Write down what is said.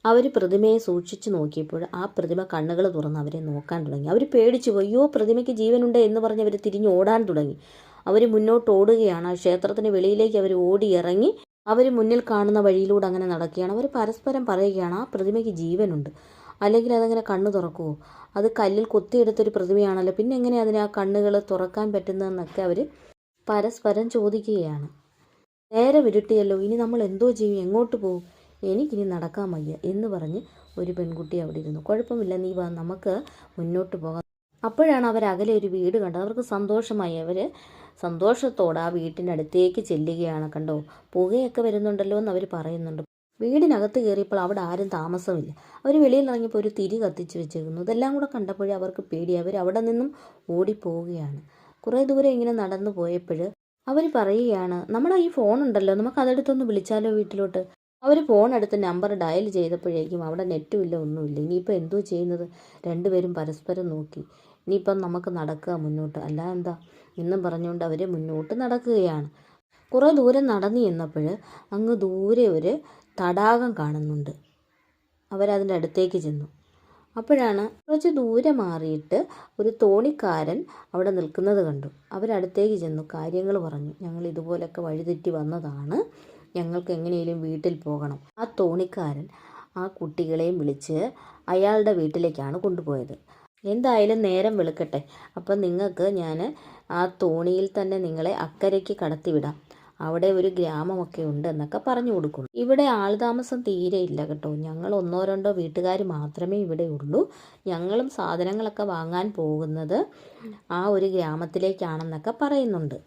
അവർ പ്രതിമയെ സൂക്ഷിച്ചു നോക്കിയപ്പോൾ ആ പ്രതിമ കണ്ണുകൾ തുറന്ന് അവരെ നോക്കാൻ തുടങ്ങി. അവർ പേടിച്ചു പോയി. അയ്യോ, പ്രതിമയ്ക്ക് ജീവനുണ്ട് എന്ന് പറഞ്ഞ് അവർ തിരിഞ്ഞ് ഓടാൻ തുടങ്ങി. അവർ മുന്നോട്ട് ഓടുകയാണ്. ആ ക്ഷേത്രത്തിന് വെളിയിലേക്ക് അവർ ഓടി ഇറങ്ങി. അവർ മുന്നിൽ കാണുന്ന വഴിയിലൂടെ അങ്ങനെ നടക്കുകയാണ്. അവർ പരസ്പരം പറയുകയാണ്, ആ പ്രതിമയ്ക്ക് ജീവനുണ്ട്, അല്ലെങ്കിൽ അതങ്ങനെ കണ്ണ് തുറക്കുമോ? അത് കല്ലിൽ കൊത്തിയെടുത്തൊരു പ്രതിമയാണല്ലോ, പിന്നെ എങ്ങനെ അതിന് ആ കണ്ണുകൾ തുറക്കാൻ പറ്റുന്നതെന്നൊക്കെ അവർ പരസ്പരം ചോദിക്കുകയാണ്. നേരെ വിരുട്ടിയല്ലോ, ഇനി നമ്മൾ എന്തോ ചെയ്യും, എങ്ങോട്ട് പോകും, എനിക്കിനി നടക്കാൻ വയ്യ എന്ന് പറഞ്ഞ് ഒരു പെൺകുട്ടി അവിടെ ഇരുന്നു. കുഴപ്പമില്ല, നീ വാ, നമുക്ക് മുന്നോട്ട് പോകാം. അപ്പോഴാണ് അവർ അകലെ ഒരു വീട് കണ്ടത്. അവർക്ക് സന്തോഷമായി. അവർ സന്തോഷത്തോടെ ആ വീട്ടിനടുത്തേക്ക് ചെല്ലുകയാണ്. കണ്ടോ, പുകയൊക്കെ വരുന്നുണ്ടല്ലോ എന്ന് അവർ പറയുന്നുണ്ട്. വീടിനകത്ത് കയറിയപ്പോൾ അവിടെ ആരും താമസമില്ല. അവർ വെളിയിൽ ഇറങ്ങിയപ്പോൾ ഒരു തിരി കത്തിച്ച് വെച്ചിരുന്നു. ഇതെല്ലാം കൂടെ കണ്ടപ്പോഴേ അവർക്ക് പേടി. അവർ അവിടെ നിന്നും ഓടിപ്പോവുകയാണ്. കുറേ ദൂരം ഇങ്ങനെ നടന്നു പോയപ്പോൾ അവർ പറയുകയാണ്, നമ്മുടെ ഈ ഫോൺ ഉണ്ടല്ലോ, നമുക്ക് അതെടുത്തൊന്ന് വിളിച്ചാലോ വീട്ടിലോട്ട്. അവർ ഫോൺ എടുത്ത് നമ്പർ ഡയൽ ചെയ്തപ്പോഴേക്കും അവിടെ നെറ്റും ഇല്ല, ഒന്നുമില്ല. ഇനിയിപ്പോൾ എന്തോ ചെയ്യുന്നത്? രണ്ടുപേരും പരസ്പരം നോക്കി. ഇനിയിപ്പം നമുക്ക് നടക്കുക മുന്നോട്ട്, അല്ല എന്താ എന്നും പറഞ്ഞുകൊണ്ട് അവർ മുന്നോട്ട് നടക്കുകയാണ്. കുറേ ദൂരം നടന്നു ചെന്നപ്പോൾ അങ്ങ് ദൂരെ ഒരു തടാകം കാണുന്നുണ്ട്. അവരതിൻ്റെ അടുത്തേക്ക് ചെന്നു. അപ്പോഴാണ് കുറച്ച് ദൂരെ മാറിയിട്ട് ഒരു തോണിക്കാരൻ അവിടെ നിൽക്കുന്നത് കണ്ടു. അവരടുത്തേക്ക് ചെന്നു, കാര്യങ്ങൾ പറഞ്ഞു. ഞങ്ങൾ ഇതുപോലൊക്കെ വഴിതെറ്റി വന്നതാണ്, ഞങ്ങൾക്ക് എങ്ങനെയും വീട്ടിൽ പോകണം. ആ തോണിക്കാരൻ ആ കുട്ടികളെയും വിളിച്ച് അയാളുടെ വീട്ടിലേക്കാണ് കൊണ്ടുപോയത്. എന്തായാലും നേരം വെളുക്കട്ടെ, അപ്പം നിങ്ങൾക്ക് ഞാൻ ആ തോണിയിൽ തന്നെ നിങ്ങളെ അക്കരയ്ക്ക് കടത്തിവിടാം, അവിടെ ഒരു ഗ്രാമമൊക്കെ ഉണ്ട് എന്നൊക്കെ പറഞ്ഞു കൊടുക്കുന്നു. ഇവിടെ ആൾതാമസം തീരെ ഇല്ല കേട്ടോ, ഞങ്ങൾ ഒന്നോ രണ്ടോ വീട്ടുകാർ മാത്രമേ ഇവിടെ ഉള്ളൂ. ഞങ്ങളും സാധനങ്ങളൊക്കെ വാങ്ങാൻ പോകുന്നത് ആ ഒരു ഗ്രാമത്തിലേക്കാണെന്നൊക്കെ പറയുന്നുണ്ട്.